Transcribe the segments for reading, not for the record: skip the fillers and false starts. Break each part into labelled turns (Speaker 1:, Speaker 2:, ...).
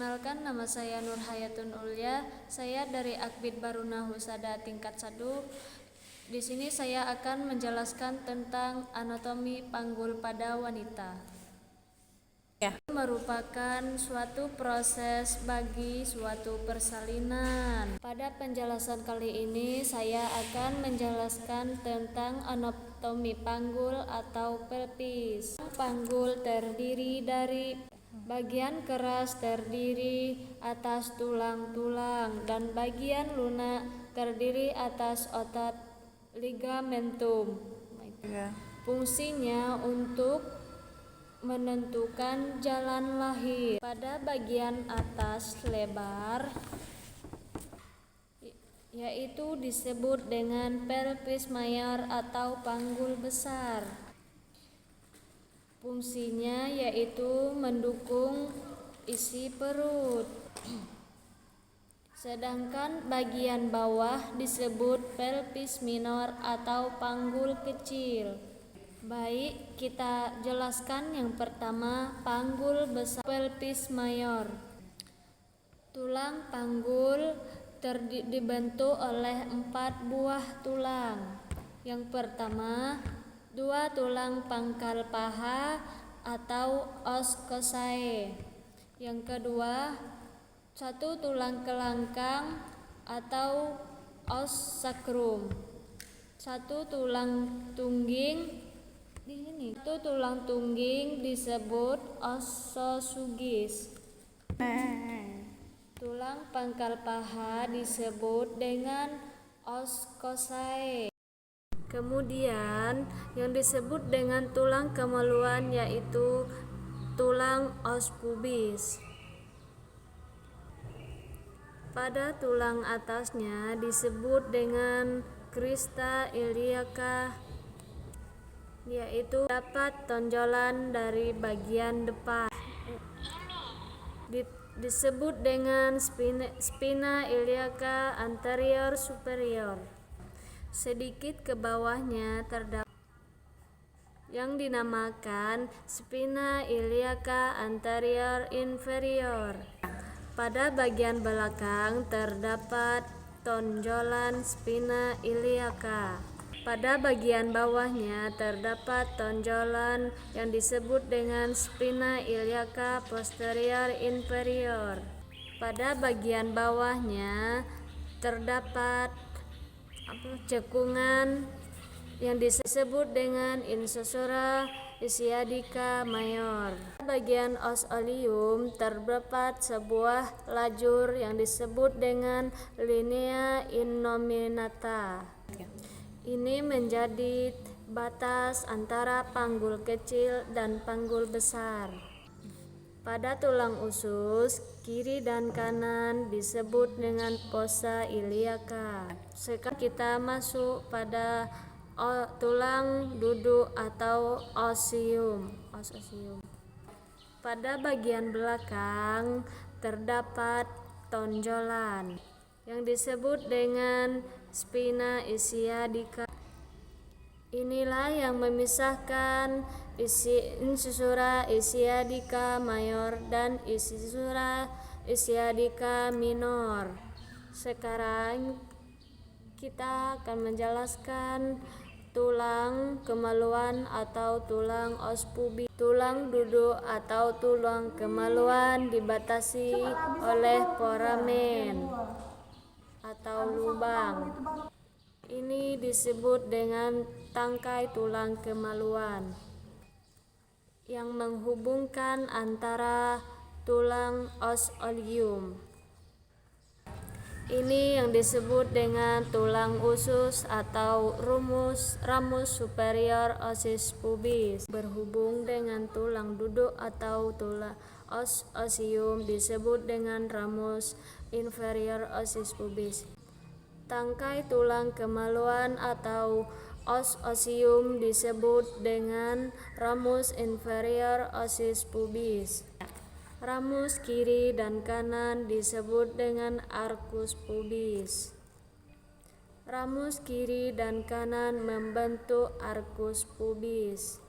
Speaker 1: Perkenalkan, nama saya Nur Hayatun Ulya. Saya dari Akbid Baruna Husada tingkat 1. Di sini saya akan menjelaskan tentang anatomi panggul pada wanita. Merupakan suatu proses bagi suatu persalinan. Pada penjelasan kali ini saya akan menjelaskan tentang anatomi panggul atau pelvis. Panggul terdiri dari bagian keras terdiri atas tulang-tulang dan bagian lunak terdiri atas otot ligamentum. Fungsinya untuk menentukan jalan lahir. Pada bagian atas lebar, yaitu disebut dengan pelvis mayor atau panggul besar. Fungsinya yaitu mendukung isi perut. Sedangkan bagian bawah disebut pelvis minor atau panggul kecil. Baik, kita jelaskan yang pertama, panggul besar pelvis mayor. Tulang panggul dibentuk oleh 4 buah tulang. Yang pertama, 2 tulang pangkal paha atau os coccyx. Yang kedua, 1 tulang kelangkang atau os sacrum. 1 tulang tungging tulang tungging disebut os esophagus. Tulang pangkal paha disebut dengan os coccyx. Kemudian yang disebut dengan tulang kemaluan yaitu tulang os pubis. Pada tulang atasnya disebut dengan crista iliaca, yaitu dapat tonjolan dari bagian depan. Disebut dengan spina iliaca anterior superior. Sedikit ke bawahnya terdapat yang dinamakan spina iliaca anterior inferior. Pada bagian belakang terdapat tonjolan spina iliaca. Pada bagian bawahnya terdapat tonjolan yang disebut dengan spina iliaca posterior inferior. Pada bagian bawahnya terdapat cekungan yang disebut dengan incisura ischiadica mayor. Pada bagian os oleum terdapat sebuah lajur yang disebut dengan linea innominata. Ini menjadi batas antara panggul kecil dan panggul besar. Pada tulang usus kiri dan kanan disebut dengan fossa iliaca. Sekarang kita masuk pada tulang duduk atau osium. Pada bagian belakang terdapat tonjolan yang disebut dengan spina ischiadica. Inilah yang memisahkan incisura ischiadica mayor dan incisura ischiadica minor. Sekarang kita akan menjelaskan tulang kemaluan atau tulang os pubis. Tulang duduk atau tulang kemaluan dibatasi oleh foramen atau lubang. Ini disebut dengan tangkai tulang kemaluan yang menghubungkan antara tulang os oleum. Ini yang disebut dengan tulang usus atau ramus superior ossis pubis. Berhubung dengan tulang duduk atau tulang os osium disebut dengan ramus inferior ossis pubis. Tangkai tulang kemaluan atau os osium disebut dengan ramus inferior ossis pubis. Ramus kiri dan kanan disebut dengan arcus pubis. Ramus kiri dan kanan membentuk arcus pubis.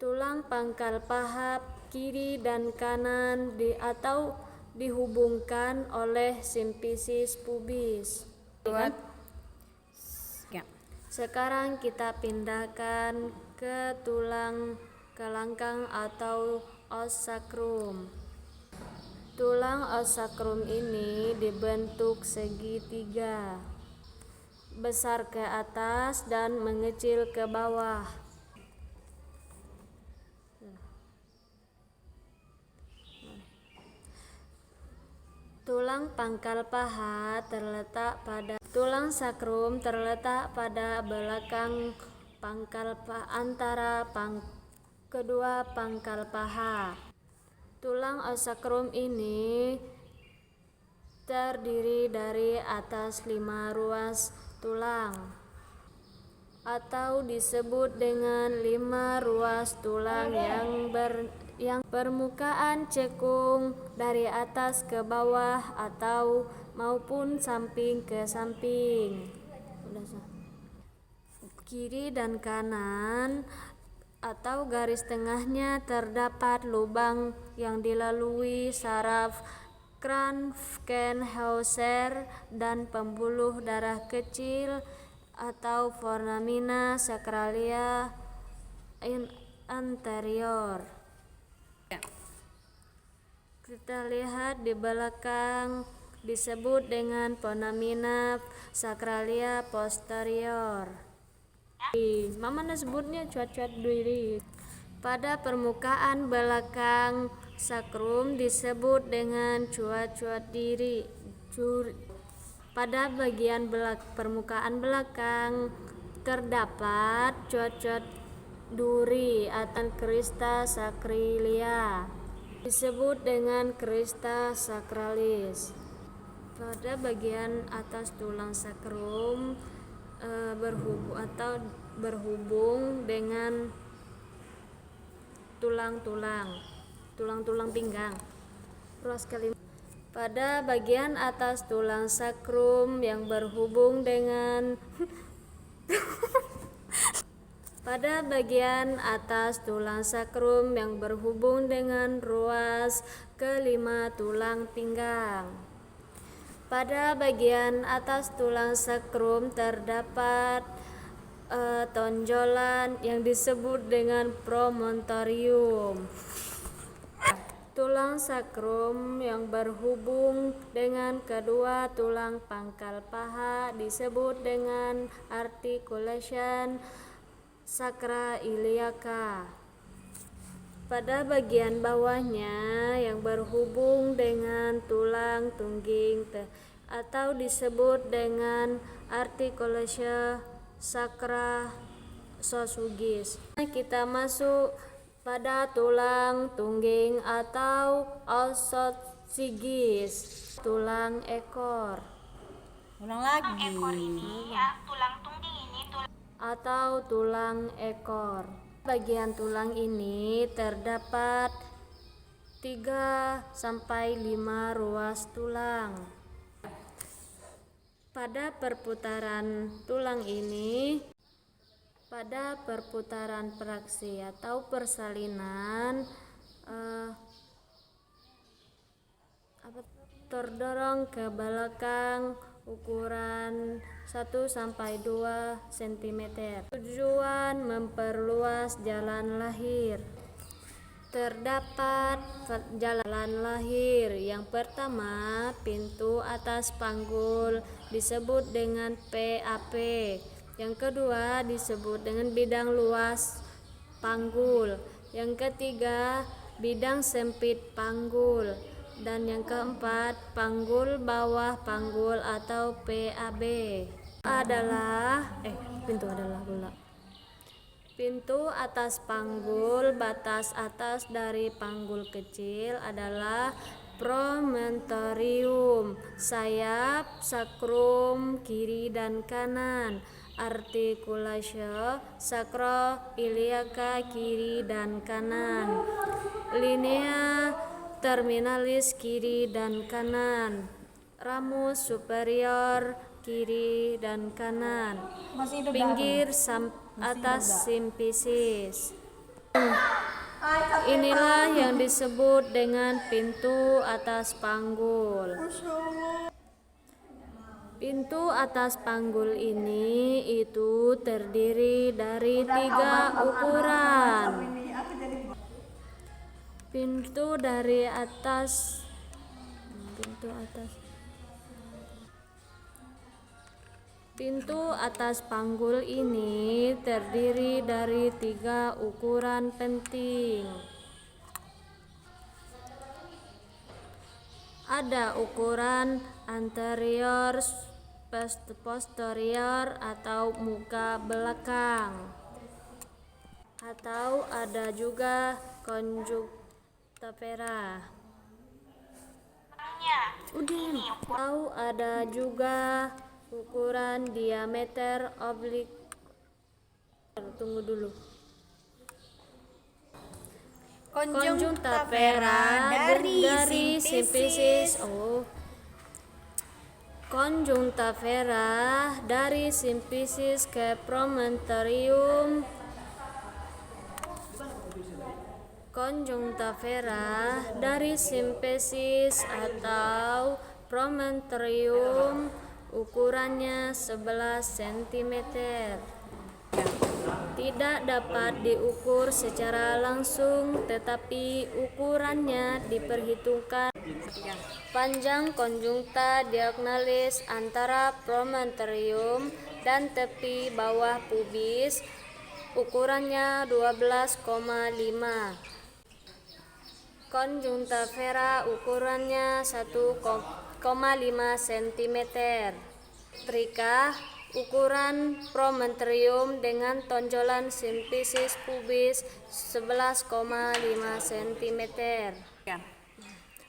Speaker 1: Tulang pangkal paha kiri dan kanan atau dihubungkan oleh simfisis pubis. Sekarang kita pindahkan ke tulang kelangkang atau os sacrum. Tulang os sacrum ini dibentuk segitiga, besar ke atas dan mengecil ke bawah. Tulang pangkal paha terletak pada tulang sakrum terletak pada belakang pangkal antara kedua pangkal paha. Tulang os sakrum ini terdiri dari atas 5 ruas tulang atau disebut dengan 5 ruas tulang yang permukaan cekung dari atas ke bawah atau maupun samping ke samping. Kiri dan kanan atau garis tengahnya terdapat lubang yang dilalui saraf Krankenhauser dan pembuluh darah kecil atau foramina sacralia anterior. Kita lihat di belakang disebut dengan foramina sacralia posterior. Mama sebutnya cuat-cuat diri. Pada permukaan belakang sakrum disebut dengan cuat-cuat diri. Pada bagian permukaan belakang terdapat cuat-cuat duri atau crista sacralia, disebut dengan crista sacralis. Pada bagian atas tulang sakrum berhubung dengan tulang-tulang pinggang. Ruas kelima. Pada bagian atas tulang sakrum yang berhubung dengan pada bagian atas tulang sakrum yang berhubung dengan ruas kelima tulang pinggang. Pada bagian atas tulang sakrum terdapat tonjolan yang disebut dengan promontorium. Tulang sakrum yang berhubung dengan kedua tulang pangkal paha disebut dengan articulation sacroiliaca. Pada bagian bawahnya yang berhubung dengan tulang tungging atau disebut dengan articulation sacrosophagis. Kita masuk pada tulang tungging atau esophagus, tulang ekor.
Speaker 2: Ulang lagi.
Speaker 3: Ekor ini ya, tulang tungging ini
Speaker 1: atau tulang ekor. Bagian tulang ini terdapat 3-5 ruas tulang. Pada perputaran tulang ini, pada perputaran praksi atau persalinan terdorong ke belakang ukuran 1-2 cm. Tujuan memperluas jalan lahir. Terdapat jalan lahir. Yang pertama, pintu atas panggul disebut dengan PAP. Yang kedua disebut dengan bidang luas panggul. Yang ketiga, bidang sempit panggul. Dan yang keempat, panggul bawah panggul atau PAB. Pintu adalah bola. Pintu atas panggul, batas atas dari panggul kecil adalah promontorium, sayap sakrum kiri dan kanan, articulation sacroiliaca kiri dan kanan, linea terminalis kiri dan kanan, ramus superior kiri dan kanan, pinggir atas simfisis. Inilah yang disebut dengan pintu atas panggul. Pintu atas panggul ini itu terdiri dari 3 ukuran. Pintu atas panggul ini terdiri dari 3 ukuran penting. Ada ukuran anterior, posterior atau muka belakang. Atau ada juga conjunctiva. Atau ada juga ukuran diameter oblik. Tunggu dulu. Conjunctiva dari simplicis. Conjunctiva dari simplicis ke promontorium. Conjunctiva dari simplicis atau promontorium ukurannya 11 cm. Tidak dapat diukur secara langsung, tetapi ukurannya diperhitungkan. Panjang conjuncta diagonalis antara promontorium dan tepi bawah pubis ukurannya 12,5. Conjunctiva ukurannya 1,5 cm. Trika ukuran promontorium dengan tonjolan simplicis pubis 11,5 cm.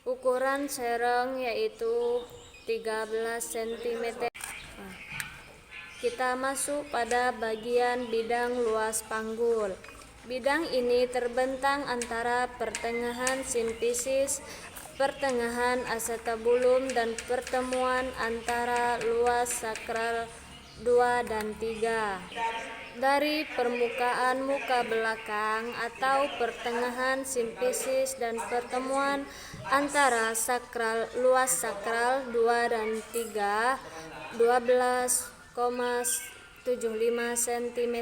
Speaker 1: Ukuran serong yaitu 13 cm. Kita masuk pada bagian bidang luas panggul. Bidang ini terbentang antara pertengahan simplicis, pertengahan acetabulum dan pertemuan antara luas sakral 2 dan 3. Dari permukaan muka belakang atau pertengahan simplicis dan pertemuan antara luas sakral 2 dan 3 12,75 cm.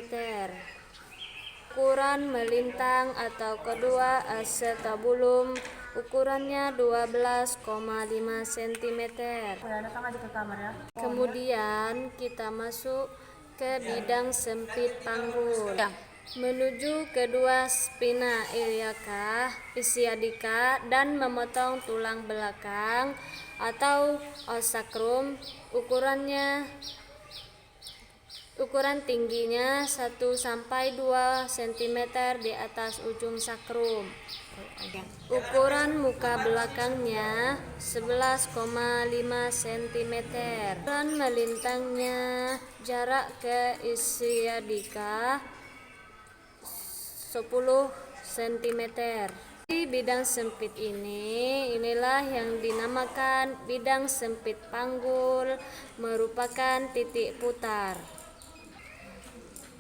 Speaker 1: Ukuran melintang atau kedua acetabulum ukurannya 12,5 cm. Kemudian kita masuk ke bidang sempit panggul. Menuju kedua spina iliaca, ischiadica dan memotong tulang belakang atau os sacrum. Ukuran tingginya 1-2 cm di atas ujung sakrum. Ukuran muka belakangnya 11,5 cm. Ukuran melintangnya jarak ke ischiadica 10 cm. Di bidang sempit inilah yang dinamakan bidang sempit panggul, merupakan titik putar.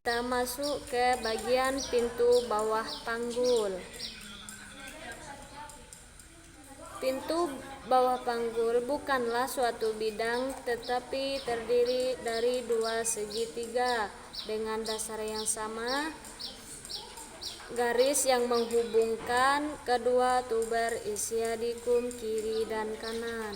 Speaker 1: Kita masuk ke bagian pintu bawah panggul. Pintu bawah panggul bukanlah suatu bidang, tetapi terdiri dari 2 segitiga dengan dasar yang sama, garis yang menghubungkan kedua tuber ischiadicum kiri dan kanan.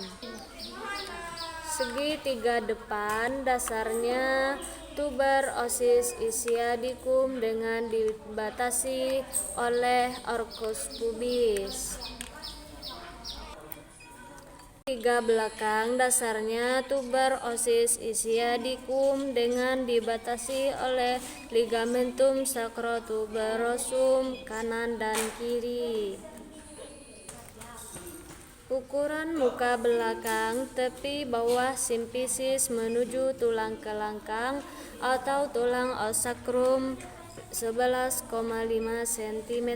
Speaker 1: Segitiga depan dasarnya tuber osis ischiadicum dengan dibatasi oleh arcus pubis. Segitiga belakang dasarnya tuber osis ischiadicum dengan dibatasi oleh ligamentum sacrotuberosum kanan dan kiri. Ukuran muka belakang tepi bawah simplicis menuju tulang kelangkang atau tulang os sacrum 11,5 cm.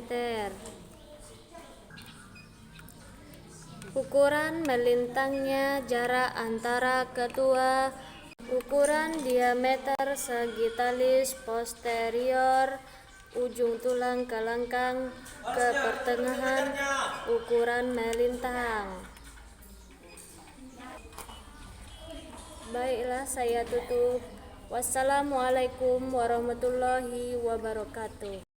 Speaker 1: Ukuran melintangnya jarak antara kedua. Ukuran diameter sagittalis posterior ujung tulang ke langkang ke pertengahan, ukuran melintang. Baiklah, saya tutup. Wassalamualaikum warahmatullahi wabarakatuh.